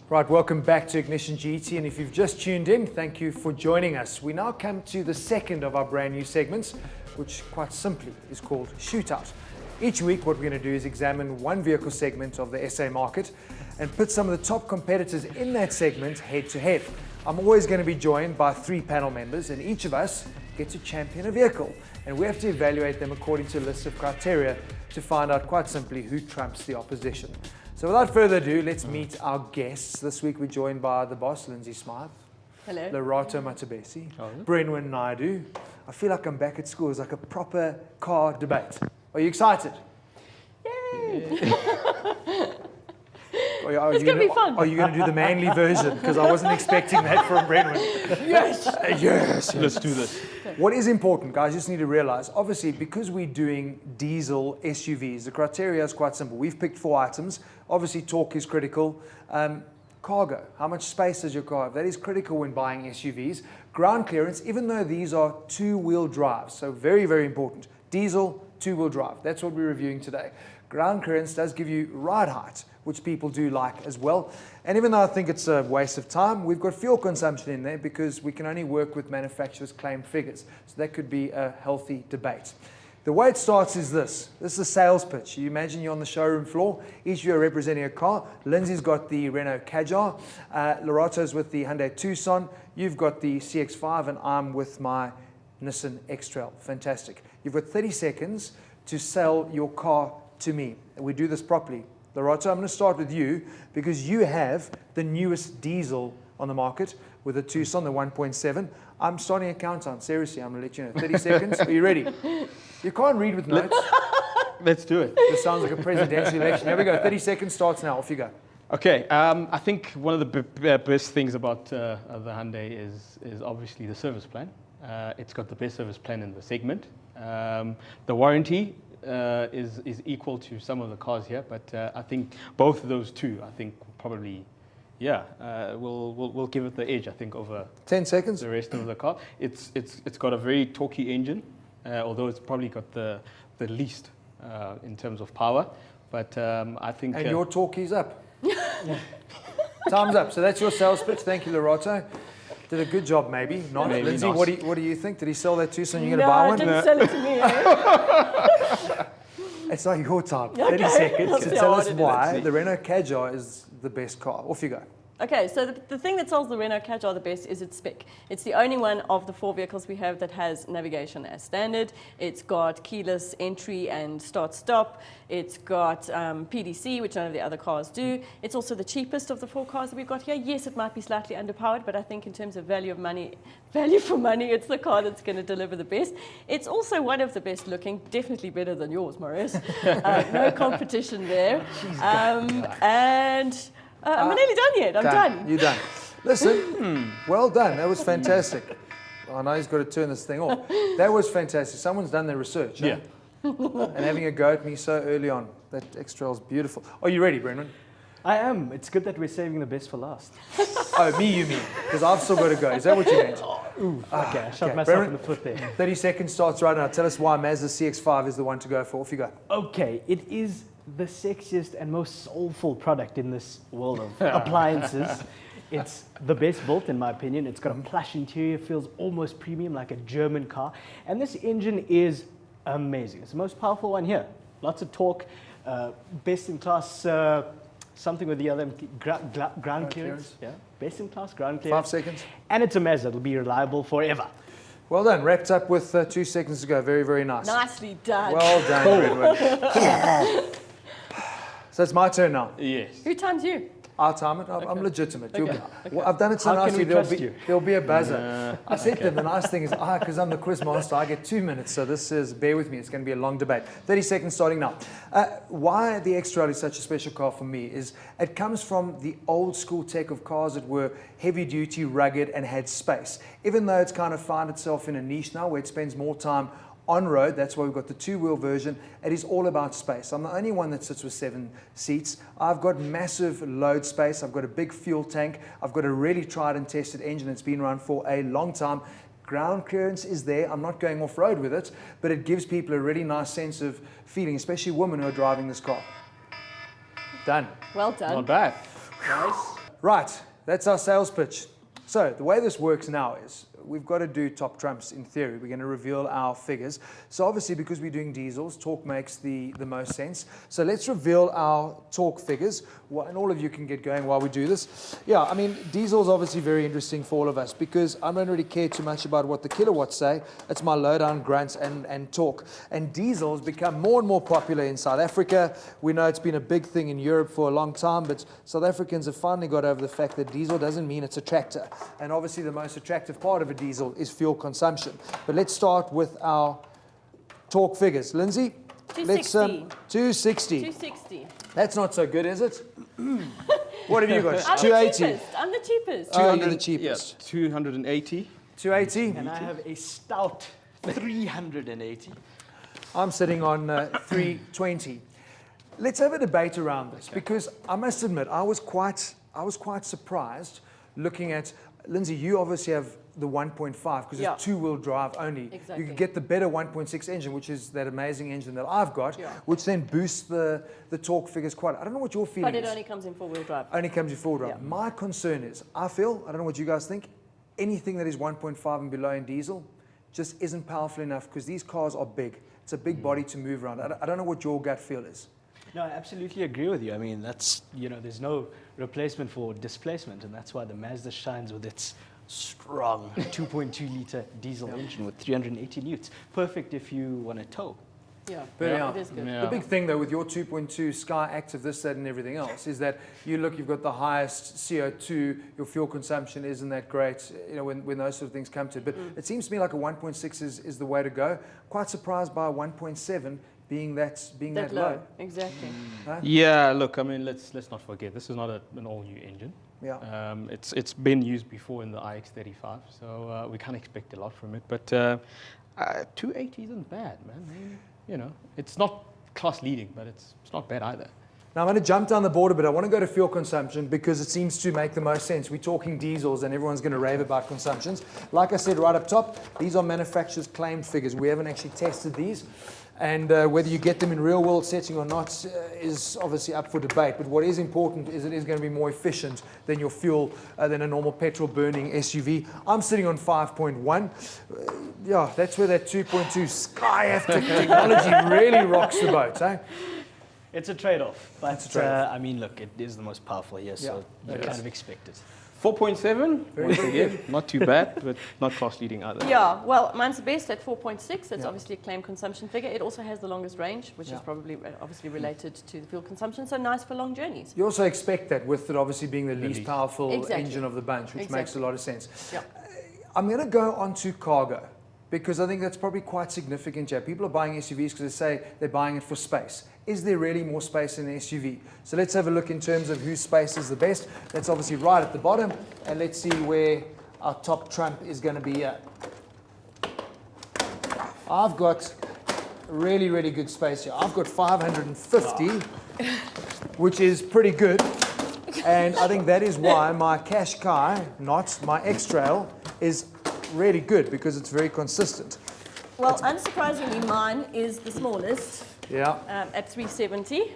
Right, welcome back to Ignition GT, and if you've just tuned in, thank you for joining us. We now come to the second of our brand new segments, which quite simply is called Shootout. Each week what we're going to do is examine one vehicle segment of the SA market and put some of the top competitors in that segment head to head. I'm always going to be joined by 3 panel members, and each of us gets to champion a vehicle, and we have to evaluate them according to a list of criteria to find out quite simply who trumps the opposition. So without further ado, let's meet our guests. This week we're joined by the boss, Lindsay Smythe. Hello. Lerato Matabesi. Brenwin Naidu. I feel like I'm back at school. It's like a proper car debate. Are you excited? Yay! It's going to be fun. Are you going to do the manly version? Because I wasn't expecting that from Brenwin. Yes! Yes! Let's do this. What is important, guys, you just need to realize, obviously, because we're doing diesel SUVs, the criteria is quite simple. We've picked 4 items. Obviously, torque is critical. Cargo, how much space does your car have? That is critical when buying SUVs. Ground clearance, even though these are 2-wheel drives, so very, very important. Diesel, 2-wheel drive. That's what we're reviewing today. Ground clearance does give you ride height, which people do like as well. And even though I think it's a waste of time, we've got fuel consumption in there because we can only work with manufacturers' claimed figures. So that could be a healthy debate. The way it starts is this. This is a sales pitch. You imagine you're on the showroom floor. Each of you are representing a car. Lindsay's got the Renault Kadjar. Lerato's with the Hyundai Tucson. You've got the CX-5, and I'm with my Nissan X-Trail. Fantastic. You've got 30 seconds to sell your car to me. And we do this properly. Lerato, I'm going to start with you because you have the newest diesel on the market with the Tucson, the 1.7. I'm starting a countdown. Seriously, I'm going to let you know. 30 seconds. Are you ready? You can't read with notes. Let's do it. This sounds like a presidential election. Here we go. 30 seconds starts now. Off you go. Okay. I think one of the best things about the Hyundai is obviously the service plan. It's got the best service plan in the segment. The warranty is equal to some of the cars here, but I think both of those two, I think probably, we'll give it the edge. I think over 10 seconds. the rest of the car. It's got a very torquey engine, although it's probably got the least in terms of power. But I think. And your torquey's up. Time's up. So that's your sales pitch. Thank you, Lerato. Did a good job, maybe. Not. Maybe Lindsay, not. What do you think? Did he sell that Tucson? You're going to buy one? No, didn't sell it to me. Eh? It's not your time. Okay. 30 seconds Let's to see tell how us hard it is. why the Renault Kadjar is the best car. Off you go. Okay, so the thing that sells the Renault Kadjar the best is its spec. It's the only one of the 4 vehicles we have that has navigation as standard. It's got keyless entry and start-stop. It's got PDC, which none of the other cars do. It's also the cheapest of the 4 cars that we've got here. Yes, it might be slightly underpowered, but I think in terms of value for money, it's the car that's going to deliver the best. It's also one of the best looking, definitely better than yours, Maurice. No competition there. I'm nearly done yet. I'm done. You're done. Listen, well done. That was fantastic. I know he's got to turn this thing off. That was fantastic. Someone's done their research. Yeah. And having a go at me so early on. That X-Trail's beautiful. Are you ready, Brendan? I am. It's good that we're saving the best for last. Oh, me, you mean? Because I've still got to go. Is that what you meant? Okay, I shot myself Brendan, in the foot there. 30 seconds starts right now. Tell us why Mazda CX-5 is the one to go for. Off you go. Okay, it is the sexiest and most soulful product in this world of appliances. It's the best built, in my opinion. It's got a plush interior, feels almost premium, like a German car. And this engine is amazing. It's the most powerful one here. Lots of torque, best in class, something with the other, ground clearance. Yeah, best in class ground clearance. 5 seconds. And it's a Mazda. It'll be reliable forever. Well done. Wrapped up with 2 seconds to go. Very, very nice. Nicely done. Well done, Brendan. So it's my turn now. Yes. Who times you? I'll time it. I'm legitimate. Okay. Well, I've done it so How can nicely. we trust you? There'll be a buzzer. I said to them, the nice thing is, because I'm the quiz master, I get 2 minutes. So this is, bear with me, it's going to be a long debate. 30 seconds starting now. Why the X-Trail is such a special car for me is it comes from the old school tech of cars that were heavy duty, rugged, and had space. Even though it's kind of found itself in a niche now where it spends more time on road, that's why we've got the 2-wheel version. It is all about space. I'm the only one that sits with 7 seats. I've got massive load space. I've got a big fuel tank. I've got a really tried and tested engine that's been around for a long time. Ground clearance is there. I'm not going off-road with it, but it gives people a really nice sense of feeling, especially women who are driving this car. Done. Well done. Not bad. Nice. Right, that's our sales pitch. So the way this works now is we've got to do top trumps in theory. We're going to reveal our figures. So obviously because we're doing diesels, torque makes the most sense. So let's reveal our torque figures. And all of you can get going while we do this. Yeah, I mean, diesel is obviously very interesting for all of us because I don't really care too much about what the kilowatts say. It's my lowdown grunts and torque. And diesels become more and more popular in South Africa. We know it's been a big thing in Europe for a long time, but South Africans have finally got over the fact that diesel doesn't mean it's a tractor. And obviously the most attractive part of a diesel is fuel consumption. But let's start with our torque figures. Lindsay? 260. 260. 260. That's not so good, is it? What have you got? I'm 280. the cheapest. I'm the cheapest. Oh, you're the cheapest. Yeah, 280. 280. And I have a stout 380. I'm sitting on 320. Let's have a debate around this because I must admit I was quite surprised looking at Lindsay. You obviously have the 1.5 because it's two-wheel drive only. Exactly. You can get the better 1.6 engine, which is that amazing engine that I've got, which then boosts the torque figures quite. I don't know what your feeling is. But it only comes in four-wheel drive. Only comes in four-wheel drive. Yeah. My concern is, I don't know what you guys think, anything that is 1.5 and below in diesel just isn't powerful enough because these cars are big. It's a big body to move around. I don't know what your gut feel is. No, I absolutely agree with you. I mean, that's, there's no replacement for displacement, and that's why the Mazda shines with its strong 2.2 liter diesel engine with 380 newts. Perfect if you want to tow. Yeah, Yeah. it is good. Yeah. The big thing though with your 2.2 Sky Active, this, that and everything else is that you've got the highest CO2, your fuel consumption isn't that great, when those sort of things come to it. But it seems to me like a 1.6 is the way to go. Quite surprised by a 1.7 being that low. Exactly. Huh? Yeah, look, I mean, let's not forget, this is not an all-new engine. Yeah. It's been used before in the iX35, so we can't expect a lot from it. But 280 isn't bad, man. I mean, it's not class-leading, but it's not bad either. Now I'm going to jump down the board a bit. I want to go to fuel consumption because it seems to make the most sense. We're talking diesels and everyone's going to rave about consumptions. Like I said right up top, these are manufacturer's claimed figures. We haven't actually tested these. And whether you get them in real world setting or not is obviously up for debate. But what is important is it is going to be more efficient than your fuel, than a normal petrol burning SUV. I'm sitting on 5.1. Yeah, that's where that 2.2 Sky Active technology really rocks the boat, eh? It's a trade-off, but It's a trade-off. I mean, look, it is the most powerful here, so you kind of expect it. 4.7, once again, not too bad, but not class-leading either. Yeah, well, mine's the best at 4.6. That's obviously a claimed consumption figure. It also has the longest range, which is probably obviously related to the fuel consumption, so nice for long journeys. You also expect that with it obviously being the least powerful engine of the bunch, which makes a lot of sense. Yeah. I'm going to go on to cargo because I think that's probably quite significant here. People are buying SUVs because they say they're buying it for space. Is there really more space in an SUV? So let's have a look in terms of whose space is the best. That's obviously right at the bottom, and let's see where our top trump is going to be at. I've got really, really good space here. I've got 550, which is pretty good. And I think that is why my Qashqai, not my X-Trail, is really good because it's very consistent. Well, unsurprisingly, mine is the smallest. Yeah. At 370.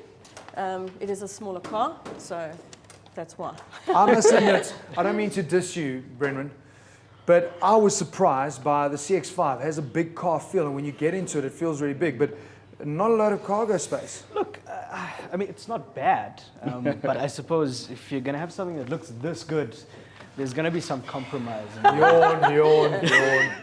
It is a smaller car, so that's why. I must admit, I don't mean to diss you, Brendan, but I was surprised by the CX-5. It has a big car feel, and when you get into it, it feels really big, but not a lot of cargo space. Look, I mean, it's not bad, but I suppose if you're going to have something that looks this good, there's going to be some compromise. Yawn.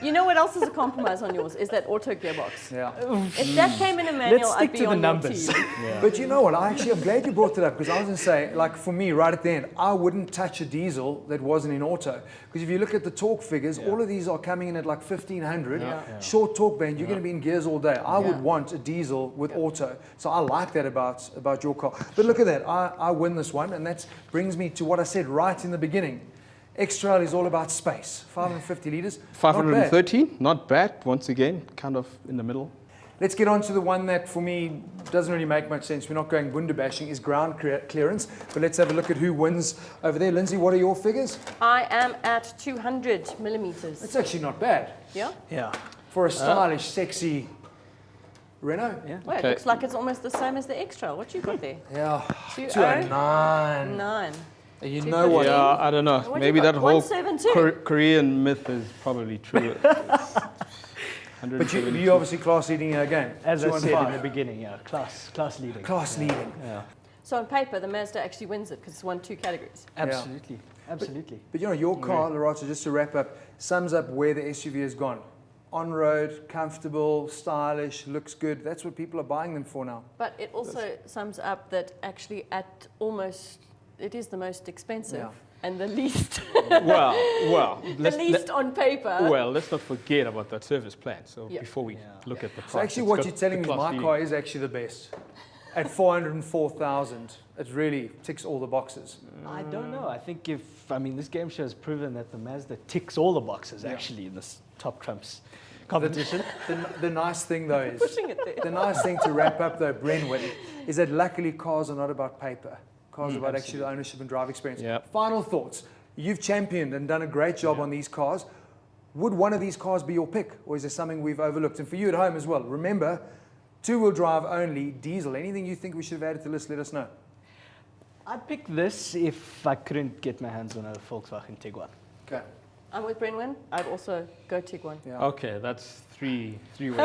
You know what else is a compromise on yours? Is that auto gearbox. Yeah. If that came in a manual, Let's stick I'd be to the on numbers. your team. But you know what? I'm glad you brought that up because I was going to say, like for me, right at the end, I wouldn't touch a diesel that wasn't in auto. Because if you look at the torque figures, all of these are coming in at like 1500. Short torque band, you're going to be in gears all day. I would want a diesel with auto. So I like that about your car. But look at that. I win this one, and that brings me to what I said right in the beginning. X-Trail is all about space. 550 litres. 513, not bad. Once again, kind of in the middle. Let's get on to the one that for me doesn't really make much sense. We're not going window bashing, is ground clearance. But let's have a look at who wins over there. Lindsay, what are your figures? I am at 200 millimeters. It's actually not bad. Yeah? Yeah. For a stylish, sexy Renault. Yeah. Well, it looks like it's almost the same as the X-Trail. What you got there? Yeah. 209. 209. You know what? Yeah, I don't know. What do Maybe you got? that whole 172? Korean myth is probably true. But you obviously class leading again. As I said in 215. the beginning, yeah, class leading. Class leading. Yeah, So on paper, the Mazda actually wins it because it's won 2 categories. absolutely, absolutely. But you know, your car, Larato, just to wrap up, sums up where the SUV has gone. On road, comfortable, stylish, looks good. That's what people are buying them for now. But it also sums up that actually it is the most expensive Yeah. and the least, well, the least on paper. well, let's not forget about that service plan. So Yeah. before we look at the price, So actually, it's what got you're telling the me, class my leading. car is actually the best. At 404,000, it really ticks all the boxes. I don't know. I think this game show has proven that the Mazda ticks all the boxes actually in this top trumps competition. The nice thing though is, Pushing it there. the nice thing to wrap up though, Brenwyn, is that luckily cars are not about paper. Cars are about actually the ownership and drive experience. Yep. Final thoughts. You've championed and done a great job on these cars. Would one of these cars be your pick, or is there something we've overlooked? And for you at home as well, remember, 2-wheel drive only, diesel. Anything you think we should have added to the list, let us know. I'd pick this if I couldn't get my hands on a Volkswagen Tiguan. Okay. I'm with Brenwyn. I'd also go Tiguan. Yeah. Okay, that's three ways.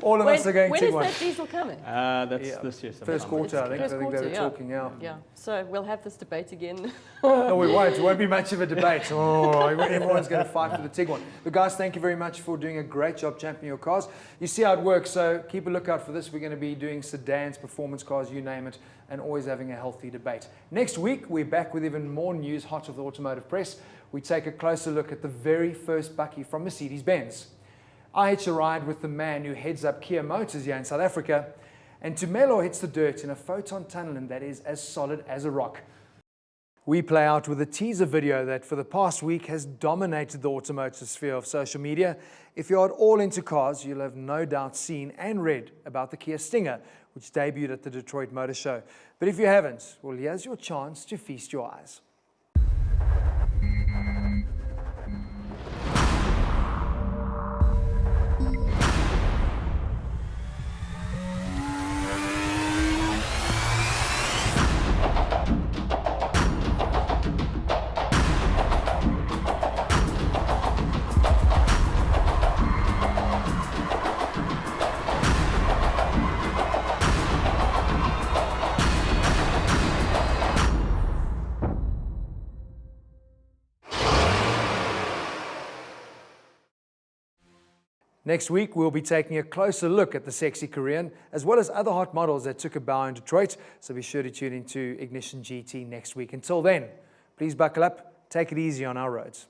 All of us are going when to is one. that diesel coming? That's Yeah. this year. First sometime. quarter, I think. First I think they were quarter, talking, yeah. Yeah. So we'll have this debate again. No, we won't. It won't be much of a debate. Oh, everyone's going to fight for the Tiguan. But guys, thank you very much for doing a great job championing your cars. You see how it works, so keep a lookout for this. We're going to be doing sedans, performance cars, you name it, and always having a healthy debate. Next week, we're back with even more news hot of the automotive press. We take a closer look at the very first bakkie from Mercedes-Benz. I hitch a ride with the man who heads up Kia Motors here in South Africa, and Tumelo hits the dirt in a photon tunnel that is as solid as a rock. We play out with a teaser video that for the past week has dominated the automotive sphere of social media. If you're at all into cars, you'll have no doubt seen and read about the Kia Stinger, which debuted at the Detroit Motor Show. But if you haven't, well, here's your chance to feast your eyes. Next week, we'll be taking a closer look at the sexy Korean, as well as other hot models that took a bow in Detroit. So be sure to tune into Ignition GT next week. Until then, please buckle up, take it easy on our roads.